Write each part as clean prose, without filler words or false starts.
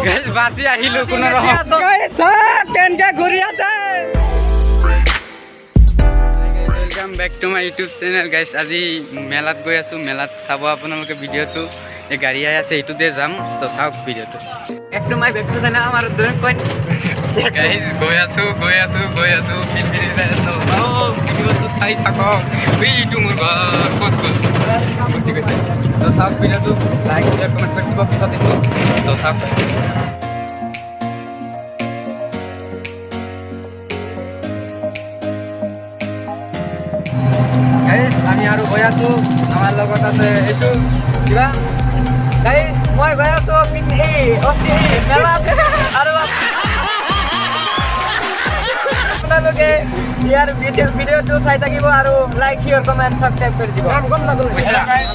Guys বাসি আহিলো কোন রকম গাইস কেনকে ঘুরি আছে welcome back to my YouTube channel guys আজি মেলাত গৈ আছো মেলাত চাব আপোনালোকে ভিডিওটো এই গাড়ী আই আছে এইটোতে যাম তো চাওক ভিডিওটো back to my back to channel আমার দুই পয়েন্ট গাইস গৈ আছো পিনপিনি তো ভিডিওটো চাই থাকক এইটো মোৰ ক'ত গ'ল বুজি গৈছে তো চাওক ভিডিওটো লাইক শেয়ার কমেন্ট কৰি দিব পিছত তো চাওক গাইস আমি আৰু গৈ আছো আমাৰ লগত আছে এইটো কিবা গাইস মই গৈ আছো পিনপি অতি মেলা আৰু আপোনালোকে ইয়াৰ ভিডিওটো চাই থাকিব আৰু লাইক শেয়াৰ কমেন্ট সাবস্ক্ৰাইব কৰি দিব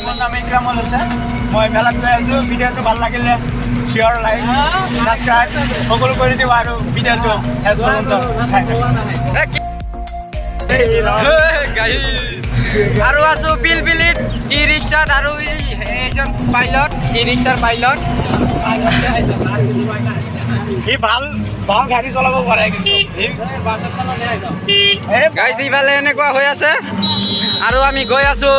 মোৰ নাম ইকৰামুল হুছেইন মই মেলাত গৈ আছো ভিডিওটো ভাল লাগিলে শেয়াৰ লাইক সাবস্ক্ৰাইব সকলো কৰি দিব আৰু ভিডিওটো শেষ পৰ্যন্ত চাই থাকিব আৰু আছো পিলপিলিত ই ৰিক্সাত আৰু এইজন পাইলট ই ৰিক্সাৰ পাইলট ই ভাল গাড়ী চলাব পাৰে কিন্তু গাইজ ইফালে এনেকুৱা হৈ আছে আৰু আমি গৈ আছো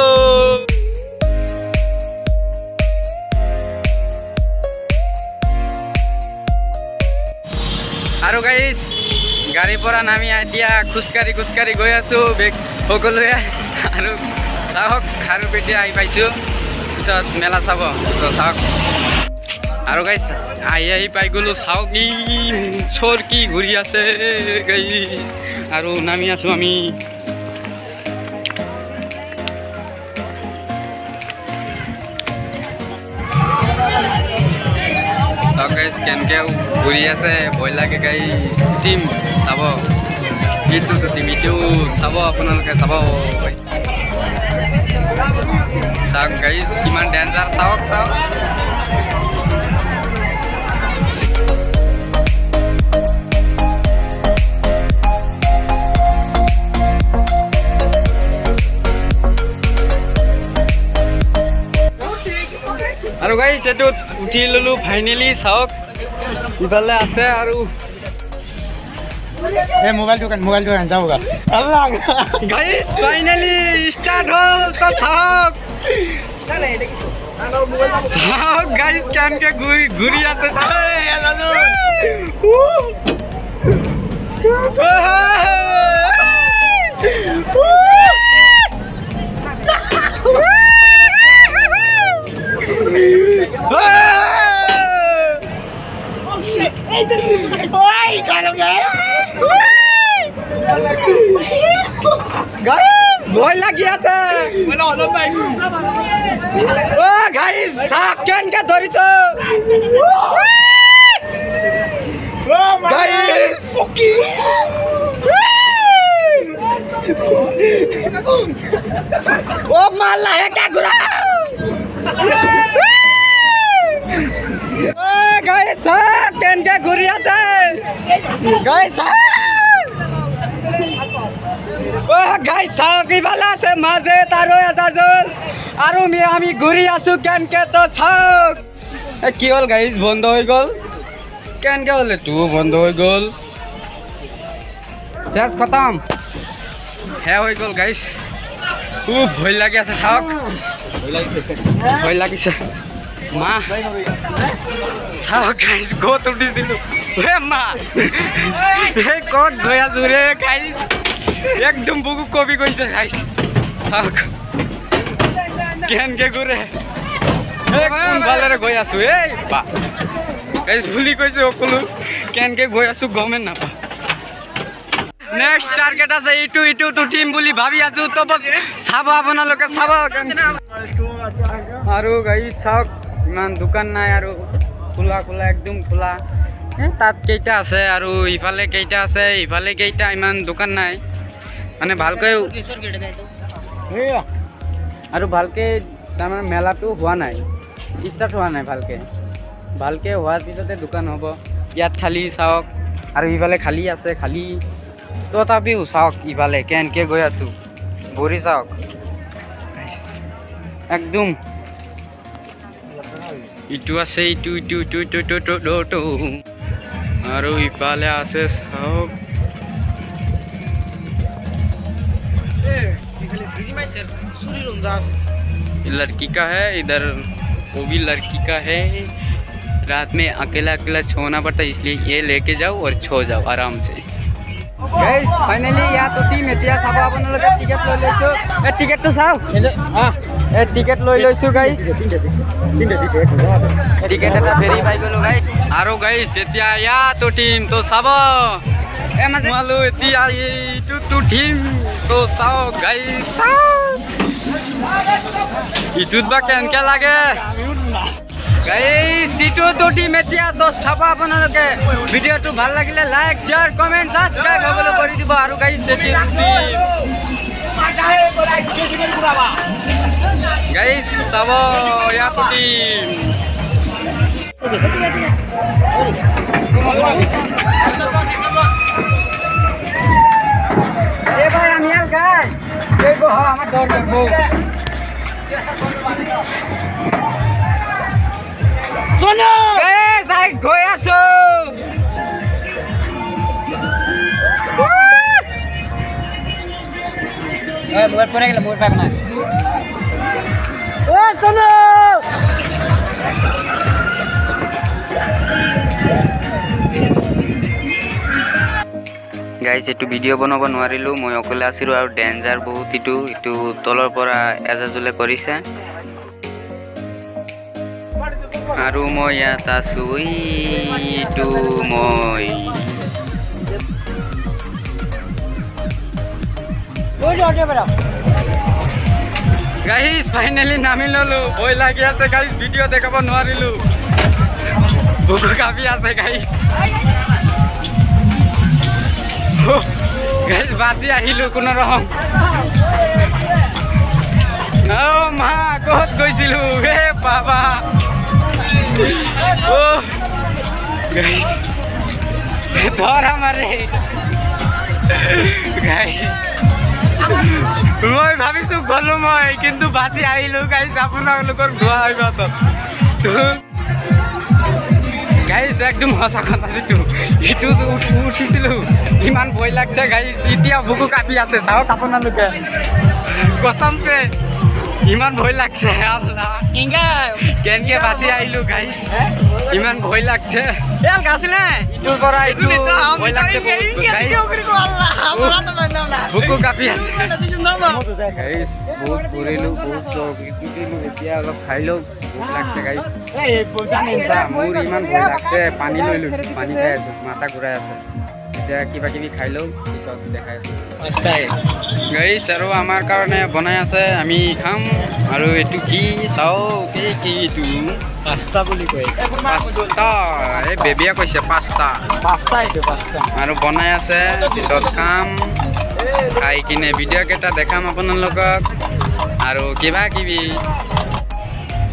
আৰু গাইজ গাড়ীৰ পৰা নামি এতিয়া খোজকাঢ়ি গৈ আছো সকলোৱে আৰু চাওক খাৰু পেটি আহি পাইছোঁ পিছত মেলা চাব তো চাওক আৰু গাইজ আহি পাই গ'লো চাওক ই চোৰ কি ঘূৰি আছে গাই আৰু নামি আছোঁ আমি গাইজ কেনেকৈ ঘূৰি আছে ভয় লাগে গাই টিম চাব ইটো টিভিটো চাব আপোনালোকে চাব চাওক গাইজ কিমান ডেঞ্জাৰ চাওক আৰু গাইজ এইটোত উঠি ল'লোঁ ফাইনেলি চাওক ইফালে আছে আৰু এই মোবাইলটো যাওঁ গাইজ ফাইনেলি ষ্টাৰ্ট হ'ল তো চাওক গাইজ কেনেকৈ ঘূৰি আছে ভয় লাগি আছে গাইজ চাওক কেনেকৈ ধৰিছ ও মাল লাহেকে ঘূৰা গাইজ চাওক কেনেকৈ ঘূৰি আছে গাইজ গাইজ চাওক ইফালে আছে মাজত আৰু এটা জল আৰু আমি ঘূৰি আছো কেনেকৈ তো চাওক কি হ'ল গাইজ বন্ধ হৈ গ'ল কেনেকৈ হ'ল এইটো বন্ধ হৈ গ'ল চেঞ্জ খতম সেয়া হৈ গ'ল গাইজ ভয় লাগি আছে চাওক ভয় লাগিছে মা চাওক গাইজ ক'ত উঠিছিলোঁ মা এই ক'ত গৈ আছো ৰে গাইজ একদম বুকু কবি গৈছে গাইজ চাওক কেনেকৈ ঘূৰে কোনফালেৰে গৈ আছো এই বা গাইজ ভুলি কৈছে সকলো কেনেকৈ গৈ আছো গমেই নাপাওঁ নেক্সট টাৰ্গেট আছে ইটো উঠিম বুলি ভাবি আছো তো চাব আপোনালোকে চাব আৰু গাইজ চাওক ইমান দোকান নাই আৰু খোলা একদম খোলা তাত কেইটা আছে আৰু ইফালে কেইটা আছে ইফালে কেইটা ইমান দোকান নাই মানে ভালকৈ আৰু ভালকৈ তাৰমানে মেলাটো হোৱা নাই ষ্টাৰ্ট হোৱা নাই ভালকৈ হোৱাৰ পিছতে দোকান হ'ব ইয়াত খালী চাওক আৰু ইফালে খালী আছে তথাপিও চাওক ইফালে কেনেকৈ গৈ আছোঁ ভৰি চাওক একদম ইটো আছে ইটো ইটো ইটো ইটো ইটো ইটো ইটো ইটো আৰু ইফালে আছে চাওক ये लड़की का है इधर वो भी लड़की का है रात में अकेला अकेला सोना पड़ता है इसलिए ये लेके जाओ और सो जाओ आराम से गाइस फाइनली या तो टीम এতিয়া চাব আপোনালোকে টিকেট লৈ লৈছো এ টিকেটটো চাও এ টিকেট লৈ লৈছো গাইস টিকেট এটা ফেৰি পাই গলো গাইস আৰু গাইস এতিয়া या तो टीम তো চাব এ মানে মালো এতিয়া এইটো তো টিম তো চাও গাইস চাও ইটোত বা কেনেকৈ লাগে গাইস ইটো তো টিম এতিয়া তো চাব আপোনালোকে ভিডিঅ'টো ভাল লাগিলে লাইক শ্বেয়াৰ কমেণ্ট ছাবস্ক্ৰাইব হ'বলৈ কৰি দিব আৰু গাইস এতিয়া গাইস চাব ইয়া তো টিম এ ভাই আমি আর গাই এই বহ আমার দৌড় বউ শোনো গাইস আই গই আছো এ মোবাইল পড়ে গেল মোবাইল পাবে না ও শোনো গাইজ এইটো ভিডিঅ' বনাব নোৱাৰিলোঁ মই অকলে আছিলোঁ আৰু ডেঞ্জাৰ বহুত ইটো তলৰ পৰা এজাজুলে কৰিছে আৰু মই ইয়াত আছোঁ ইটো মই গাইজ ফাইনেলি নামি ল'লোঁ ভয় লাগি আছে গাইজ ভিডিঅ' দেখাব নোৱাৰিলোঁ বুকু কাঁপি আছে গাইজ গাইজ বাঁচি আহিলোঁ কোনো ৰকম মা ক'ত গৈছিলোঁ হে বাবা গাইজ ধৰা মাৰে গাইজ মই ভাবিছোঁ গ'লোঁ মই কিন্তু বাঁচি আহিলোঁ গাইজ আপোনালোকৰ ধোৱা হয় বাটত গাইজ একদম সঁচা কথা ইটো উঠিছিলোঁ ইমান ভয় লাগছে গাইজ এতিয়া বুকু কাঁপি আছে চাওক আপোনালোকে কচমছে ইমান ভয় লাগছে আল্লাহ কেনেকৈ বাচি আহিলোঁ গাইজ ইমান ভয় লাগছে আছিলে ইটোৰ পৰা ইটো ভয় লাগছে বুকু কাঁপি আছে গাইজ বহুত ফুৰিলোঁ বহুত দিলোঁ এতিয়া অলপ খাই লওঁ ভোক লাগছে গাইজ মোৰ ইমান ভয় লাগছে পানী লৈ লৈছোঁ পানী খাই আছোঁ মাথা ঘূৰাই আছে এতিয়া কিবা কিবি খাই লওঁ পিছত দেখাই আছোঁ গাইজ আৰু আমাৰ কাৰণে বনাই আছে আমি খাম আৰু এইটো কি চাওক এই কি এইটো পাস্তা বুলি কয় পাস্তা এই বেবিয়ে কৈছে পাস্তা আৰু বনাই আছে পিছত খাম খাই কিনে ভিডিঅ'কেইটা দেখাম আপোনালোকক আৰু কিবা কিবি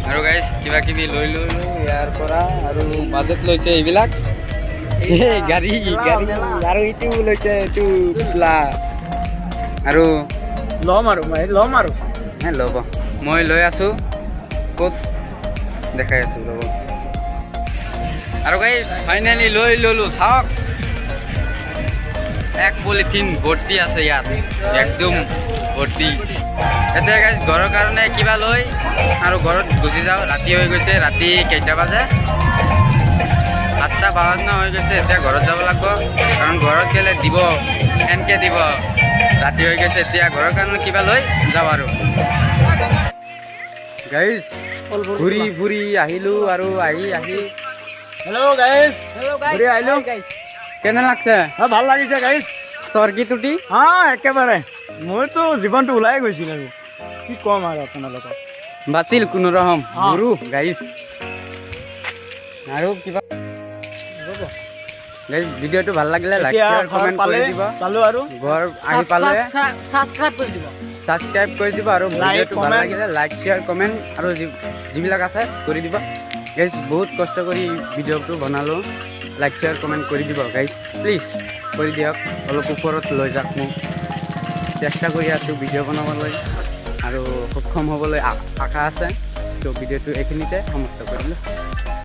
আৰু গাইজ কিবা কিবি লৈ ল'লোঁ ইয়াৰ পৰা আৰু বাজেট লৈছে এইবিলাক গাড়ী আৰু ইটো লৈছে এইটো পুতলা আৰু ল'ম আৰু ল'ব মই লৈ আছোঁ ক'ত দেখাই আছোঁ ৰ'ব আৰু গাইজ ফাইনেলি লৈ ল'লোঁ চাওক এক পলিথিন ভৰ্তি আছে ইয়াত একদম ভৰ্তি এতিয়া গাইজ ঘৰৰ কাৰণে কিবা লৈ আৰু ঘৰত গুচি যাওঁ ৰাতি হৈ গৈছে ৰাতি কেইটা বাজে 7:52 হৈ গৈছে এতিয়া ঘৰত যাব লাগিব কাৰণ ঘৰত গ'লে দিব এনেকৈ দিব ৰাতি হৈ গৈছে এতিয়া ঘৰৰ কাৰণে কিবা লৈ যাওঁ আৰু গাইজ ঘূৰি ঘূৰি আহিলোঁ আৰু আহি হেল্ল' গাইজ ঘূৰি আহিলোঁ কেনে লাগছে ভাল লাগিছে গাইজ চৰ্কি টুটি একেবাৰে মোৰতো জীৱনটো ওলাই গৈছিল আৰু কি ক'ম আৰু আপোনালোকক বাচিল কোনো ৰকম মোৰো গাইজ আৰু কিবা গাইজ ভিডিঅ'টো ভাল লাগিলে লাইক শ্বেয়াৰ কমেণ্ট কৰি দিব পালোঁ আৰু ঘৰ আহি পালে ছাবস্ক্ৰাইব কৰি দিব আৰু ভিডিঅ'টো ভাল লাগিলে লাইক শ্বেয়াৰ কমেণ্ট আৰু যিবিলাক আছে কৰি দিব গাইজ বহুত কষ্ট কৰি ভিডিঅ'টো বনালোঁ লাইক শ্বেয়াৰ কমেণ্ট কৰি দিব গাইজ প্লিজ কৰি দিয়ক অলপ ওপৰত লৈ যাওক মোক চেষ্টা কৰি আছোঁ ভিডিঅ' বনাবলৈ আৰু সক্ষম হ'বলৈ আশা আছে তো ভিডিঅ'টো এইখিনিতে সমাপ্ত কৰিলোঁ।